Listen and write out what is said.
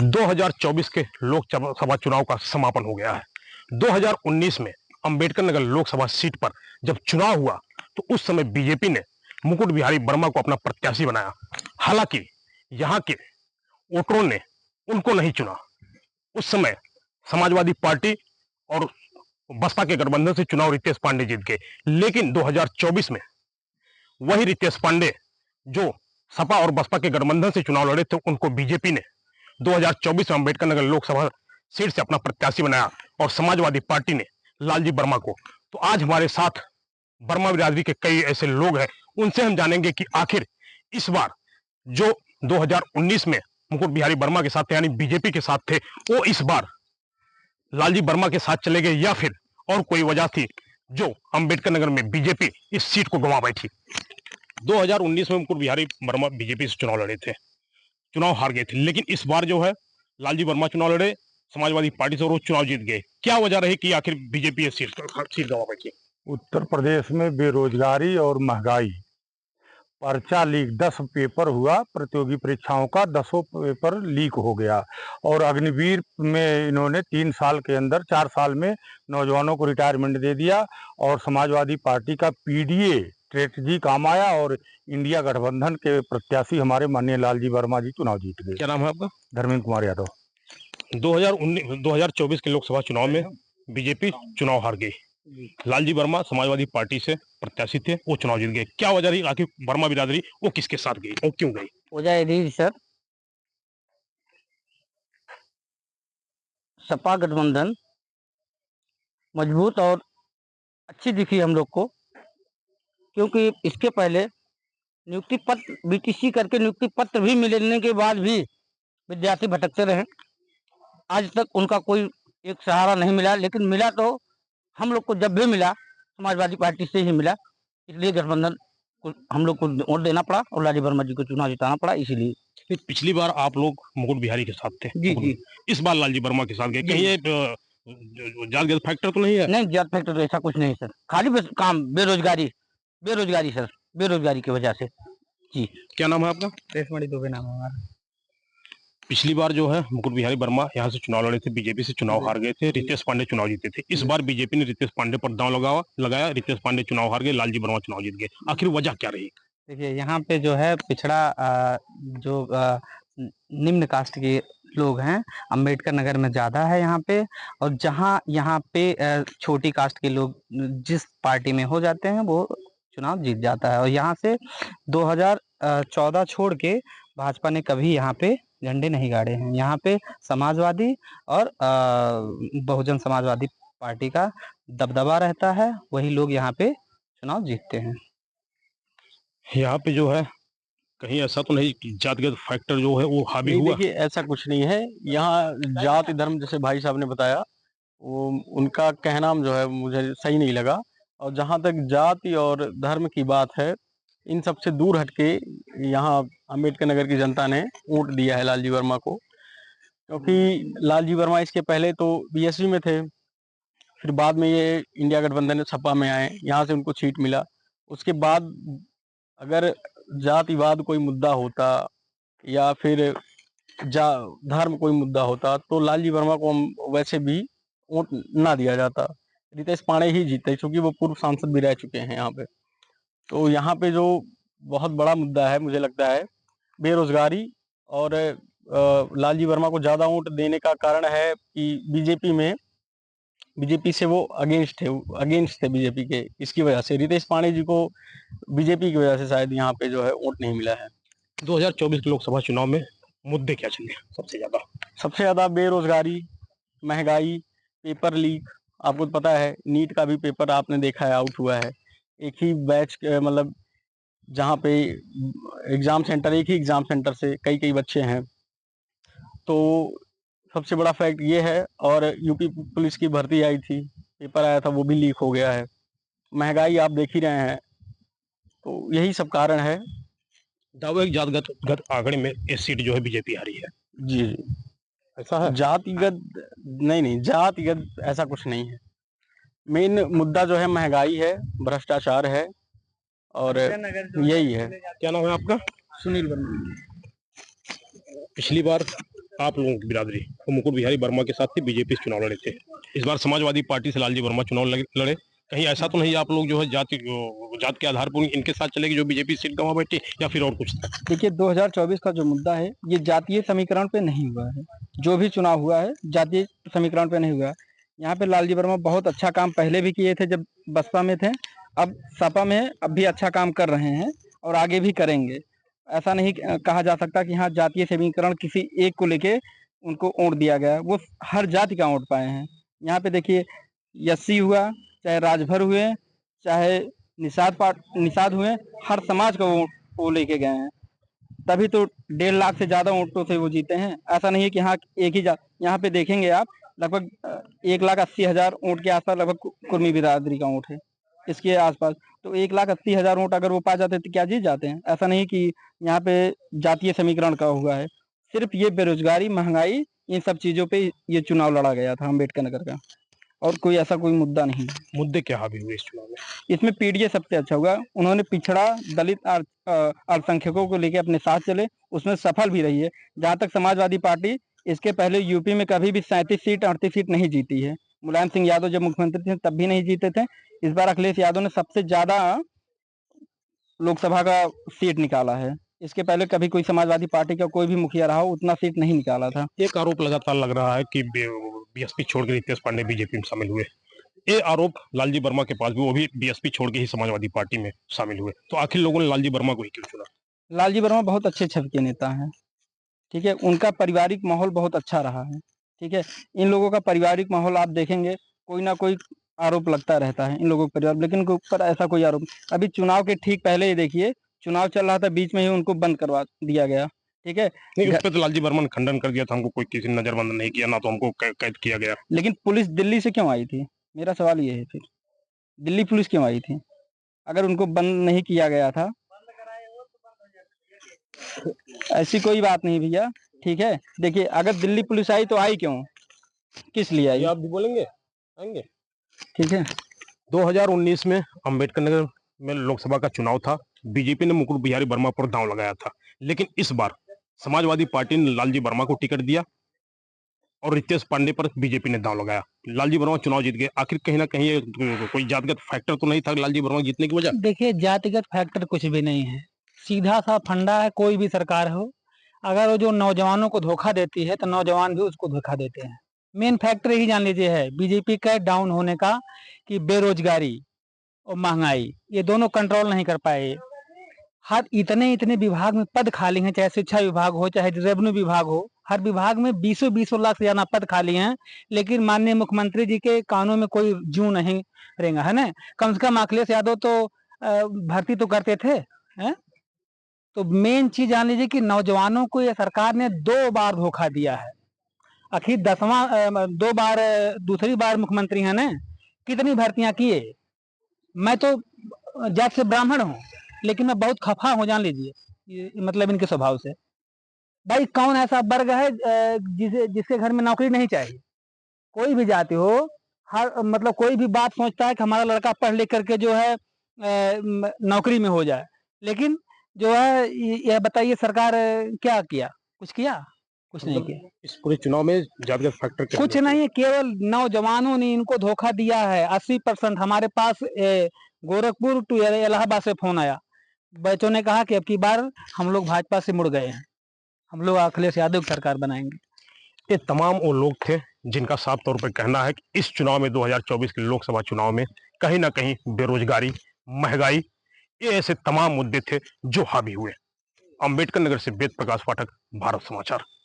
2024 के लोकसभा चुनाव का समापन हो गया है। 2019 में अंबेडकर नगर लोकसभा सीट पर जब चुनाव हुआ तो उस समय बीजेपी ने मुकुट बिहारी वर्मा को अपना प्रत्याशी बनाया। हालांकि यहां के वोटरों ने उनको नहीं चुना। उस समय समाजवादी पार्टी और बसपा के गठबंधन से चुनाव रितेश पांडे जीत गए। लेकिन 2024 में वही रितेश पांडे जो सपा और बसपा के गठबंधन से चुनाव लड़े थे, उनको बीजेपी ने 2024 में अंबेडकर नगर लोकसभा सीट से अपना प्रत्याशी बनाया और समाजवादी पार्टी ने लालजी वर्मा को। तो आज हमारे साथ वर्मा बिरादरी के कई ऐसे लोग हैं, उनसे हम जानेंगे कि आखिर इस बार जो 2019 में मुकुट बिहारी वर्मा के साथ थे, यानी बीजेपी के साथ थे, वो इस बार लालजी वर्मा के साथ चले गए या फिर और कोई वजह थी जो अंबेडकर नगर में बीजेपी इस सीट को गंवा बैठी। 2019 में मुकुट बिहारी वर्मा बीजेपी से चुनाव लड़े थे, चुनाव हार गए थे। लेकिन इस बार जो है लालजी वर्मा चुनाव लड़े समाजवादी पार्टी से और वो चुनाव जीत गए। क्या वजह रही कि आखिर बीजेपी सीट गंवा बैठी? उत्तर प्रदेश में बेरोजगारी और महंगाई, पर्चा लीक 10 पेपर हुआ, प्रतियोगी परीक्षाओं का 10 पेपर लीक हो गया और अग्निवीर में इन्होंने 3 साल के अंदर 4 साल में नौजवानों को रिटायरमेंट दे दिया और समाजवादी पार्टी का पीडीए स्ट्रेटजी काम आया और इंडिया गठबंधन के प्रत्याशी हमारे माननीय लालजी वर्मा जी चुनाव जीत गए। क्या नाम है आपका? धर्मेंद्र कुमार यादव। 2024 के लोकसभा चुनाव में बीजेपी चुनाव हार गई। लालजी वर्मा समाजवादी पार्टी से प्रत्याशी थे, वो चुनाव जीत गए। क्या वजह रही आखिर वर्मा बिरादरी वो किसके साथ गई और क्यों गई? वजह रही सर, सपा गठबंधन मजबूत और अच्छी दिखी हम लोग को, क्योंकि इसके पहले नियुक्ति पत्र बीटीसी करके नियुक्ति पत्र भी मिलने के बाद भी विद्यार्थी भटकते रहे। आज तक उनका कोई एक सहारा नहीं मिला, लेकिन मिला तो हम लोग को जब भी मिला समाजवादी पार्टी से ही मिला। इसलिए गठबंधन को हम लोग को वोट देना पड़ा और लालजी वर्मा जी को चुनाव जिताना पड़ा। इसीलिए फिर पिछली बार आप लोग मुकुट बिहारी के साथ थे, जी, इस बार लालजी वर्मा के साथ गए। कहीं ये जात फैक्टर तो नहीं है? नहीं, जात फैक्टर तो ऐसा कुछ नहीं सर, खाली बस काम बेरोजगारी सर, बेरोजगारी की वजह से। जी। क्या नाम है आपका? रेशमणि दुबे नाम है हमारा। पिछली बार जो है मुकुट बिहारी वर्मा यहाँ से चुनाव लड़े थे, बीजेपी से चुनाव हार गए थे, रितेश पांडे चुनाव जीते थे। इस बार बीजेपी ने रितेश पांडे पर दांव लगाया, रितेश पांडे चुनाव हार गए, लालजी वर्मा चुनाव जीत गए। आखिर वजह क्या रही? देखिए, यहाँ पे जो है पिछड़ा जो निम्न कास्ट के लोग हैं अंबेडकर नगर में ज्यादा है यहाँ पे, और जहाँ यहाँ पे छोटी कास्ट के लोग जिस पार्टी में हो जाते हैं वो चुनाव जीत जाता है। और यहाँ से 2014 छोड़ के भाजपा ने कभी यहाँ पे झंडे नहीं गाड़े हैं। यहाँ पे समाजवादी और बहुजन समाजवादी पार्टी का दबदबा रहता है, वही लोग यहाँ पे चुनाव जीतते हैं। यहाँ पे जो है कहीं ऐसा तो नहीं कि जातिगत फैक्टर जो है वो हावी हुआ? देखिए, ऐसा कुछ नहीं है। यहाँ जाति धर्म, जैसे भाई साहब ने बताया, वो उनका कहना जो है मुझे सही नहीं लगा। और जहाँ तक जाति और धर्म की बात है, इन सबसे दूर हटके यहाँ अंबेडकर नगर की जनता ने वोट दिया है लालजी वर्मा को, क्योंकि लालजी वर्मा इसके पहले तो बीएसपी में थे, फिर बाद में ये इंडिया गठबंधन सपा में आए, यहाँ से उनको सीट मिला। उसके बाद अगर जातिवाद कोई मुद्दा होता या फिर धर्म कोई मुद्दा होता तो लालजी वर्मा को हम वैसे भी वोट ना दिया जाता, रितेश पांडे ही जीते, क्योंकि वो पूर्व सांसद भी रह चुके हैं यहाँ पे। तो यहाँ पे जो बहुत बड़ा मुद्दा है मुझे लगता है बेरोजगारी, और लालजी वर्मा को ज्यादा वोट देने का कारण है कि बीजेपी से वो अगेंस्ट थे बीजेपी के। इसकी वजह से रितेश पांडे जी को बीजेपी की वजह से शायद यहाँ पे जो है वोट नहीं मिला है। 2024 के लोकसभा चुनाव में मुद्दे क्या चले सबसे ज्यादा बेरोजगारी, महंगाई, पेपर लीक। आपको पता है नीट का भी पेपर आपने देखा है आउट हुआ है। एक ही बैच, मतलब जहाँ पे एग्जाम सेंटर, एक ही एग्जाम सेंटर से कई बच्चे हैं। तो सबसे बड़ा फैक्ट ये है। और यूपी पुलिस की भर्ती आई थी, पेपर आया था, वो भी लीक हो गया है। महंगाई आप देख ही रहे हैं। तो यही सब कारण है। दावे जातगत आंकड़े में ये सीट जो है बीजेपी हारी है। जी, ऐसा है? जातिगत नहीं, जातिगत ऐसा कुछ नहीं है। मेन मुद्दा जो है महंगाई है, भ्रष्टाचार है, और यही है। क्या नाम है आपका? सुनील वर्मा। पिछली बार आप लोगों की बिरादरी तो मुकुट बिहारी वर्मा के साथ थी, बीजेपी से चुनाव लड़े थे। इस बार समाजवादी पार्टी से लालजी वर्मा चुनाव लड़े। कहीं ऐसा तो नहीं आप लोग जो है जात के आधार पर इनके साथ चलेगी जो बीजेपी सीट गंवा बैठी, या फिर और कुछ? देखिए 2024 का जो मुद्दा है ये जातीय समीकरण पे नहीं हुआ है। जो भी चुनाव हुआ है जातीय समीकरण पे नहीं हुआ है। यहाँ पे लालजी वर्मा बहुत अच्छा काम पहले भी किए थे जब बसपा में थे, अब सपा में अब भी अच्छा काम कर रहे हैं और आगे भी करेंगे। ऐसा नहीं कहा जा सकता कि हाँ जातीय समीकरण किसी एक को लेके उनको वोट दिया गया, वो हर जाति का वोट पाए हैं। यहाँ पे देखिए एससी हुआ, चाहे राजभर हुए, चाहे निषाद हुए, हर समाज का वो लेके गए हैं, तभी तो 1.5 लाख से ज्यादा वोटों से वो जीते हैं। ऐसा नहीं है कि हाँ एक ही यहाँ पे देखेंगे आप लगभग 1,80,000 वोट के आसपास लगभग कुर्मी बिरादरी का वोट है इसके आसपास। तो 1,80,000 वोट अगर वो पा जाते तो क्या जीत जाते हैं। ऐसा नहीं कि यहाँ पे जातीय समीकरण का हुआ है, सिर्फ ये बेरोजगारी, महंगाई, इन सब चीजों पे ये चुनाव लड़ा गया था अम्बेडकर नगर का, और कोई ऐसा कोई मुद्दा नहीं है। मुद्दे क्या हावी हुए इस चुनाव में? इसमें पीडीए सबसे अच्छा हुआ। उन्होंने पिछड़ा, दलित, अल्पसंख्यकों को लेकर अपने साथ चले, उसमें सफल भी रही है। जहां तक समाजवादी पार्टी इसके पहले यूपी में कभी भी 37 सीट 38 सीट नहीं जीती है। मुलायम सिंह यादव जब मुख्यमंत्री थे तब भी नहीं जीते थे। इस बार अखिलेश यादव ने सबसे ज्यादा लोकसभा का सीट निकाला है। इसके पहले कभी कोई समाजवादी पार्टी का कोई भी मुखिया रहा हो उतना सीट नहीं निकाला था। एक आरोप लगातार लग रहा है कि बीएसपी छोड़ के रितेश पांडे बीजेपी में शामिल हुए। ये आरोप लालजी वर्मा के पास भी, वो भी बीएसपी छोड़ के ही समाजवादी पार्टी में शामिल हुए। तो आखिर लोगों ने लालजी वर्मा को ही क्यों चुना? लालजी वर्मा बहुत अच्छे छवि के नेता हैं, ठीक है। उनका पारिवारिक माहौल बहुत अच्छा रहा है, ठीक है। इन लोगों का पारिवारिक माहौल आप देखेंगे, कोई ना कोई आरोप लगता रहता है इन लोगों के परिवार, लेकिन उनके ऊपर ऐसा कोई आरोप। अभी चुनाव के ठीक पहले ही देखिए, चुनाव चल रहा था, बीच में ही उनको बंद करवा दिया गया, ठीक है। नहीं, उस पर तो लालजी वर्मा ने खंडन कर दिया था, हमको कोई किसी ने नजरबंद नहीं किया, ना तो हमको कैद किया गया। लेकिन पुलिस दिल्ली से क्यों आई थी? मेरा सवाल ये है, फिर दिल्ली पुलिस क्यों आई थी अगर उनको बंद नहीं किया गया था? ऐसी कोई बात नहीं भैया, ठीक है। देखिए अगर दिल्ली पुलिस आई तो आई क्यों, किस लिए आई? आप भी बोलेंगे, आएंगे। ठीक है। 2019 में अम्बेडकर नगर में लोकसभा का चुनाव था। बीजेपी ने मुकुट बिहारी वर्मा पर दांव लगाया था, लेकिन इस बार समाजवादी पार्टी ने लालजी वर्मा को टिकट दिया और रितेश पांडे पर बीजेपी ने दांव लगाया। लालजी वर्मा चुनाव जीत गए। आखिर कहीं ना कहीं कोई जातिगत फैक्टर तो नहीं था लालजी वर्मा जीतने की वजह? देखिए जातिगत फैक्टर कुछ भी नहीं है, सीधा सा फंडा है। कोई भी सरकार हो, अगर वो जो नौजवानों को धोखा देती है तो नौजवान भी उसको धोखा देते हैं। मेन फैक्टर यही जान लीजिए है बीजेपी का डाउन होने का, कि बेरोजगारी और महंगाई, ये दोनों कंट्रोल नहीं कर पाए। हर इतने विभाग में पद खाली हैं, चाहे शिक्षा विभाग हो, चाहे रेवेन्यू विभाग हो, हर विभाग में 20 लाख से ज्यादा पद खाली हैं, लेकिन माननीय मुख्यमंत्री जी के कानों में कोई जू नहीं रेंगा, है ना। कम से कम अखिलेश यादव तो भर्ती तो करते थे, हैं। तो मेन चीज जान लीजिए कि नौजवानों को ये सरकार ने 2 बार धोखा दिया है। आखिर 2 बार दूसरी बार मुख्यमंत्री है ना, कितनी भर्तियां किए। मैं तो जात से ब्राह्मण हूँ, लेकिन मैं बहुत खफा हूँ, जान लीजिए, मतलब इनके स्वभाव से। भाई कौन ऐसा वर्ग है जिसके घर में नौकरी नहीं चाहिए? कोई भी जाति हो, हर मतलब कोई भी बात सोचता है कि हमारा लड़का पढ़ लिख करके जो है नौकरी में हो जाए। लेकिन जो है यह बताइए सरकार क्या किया? कुछ किया? कुछ नहीं किया। इस पूरे चुनाव में जातिगत फैक्टर कुछ नहीं है, केवल नौजवानों ने इनको धोखा दिया है। 80% हमारे पास गोरखपुर टू इलाहाबाद से फोन आया, बच्चों ने कहा कि अब की बार हम लोग भाजपा से मुड़ गए हैं, हम लोग अखिलेश यादव की सरकार बनाएंगे। ये तमाम वो लोग थे जिनका साफ तौर पर कहना है कि इस चुनाव में 2024 के लोकसभा चुनाव में कहीं ना कहीं बेरोजगारी, महंगाई, ये ऐसे तमाम मुद्दे थे जो हावी हुए। अम्बेडकर नगर से वेद प्रकाश पाठक, भारत समाचार।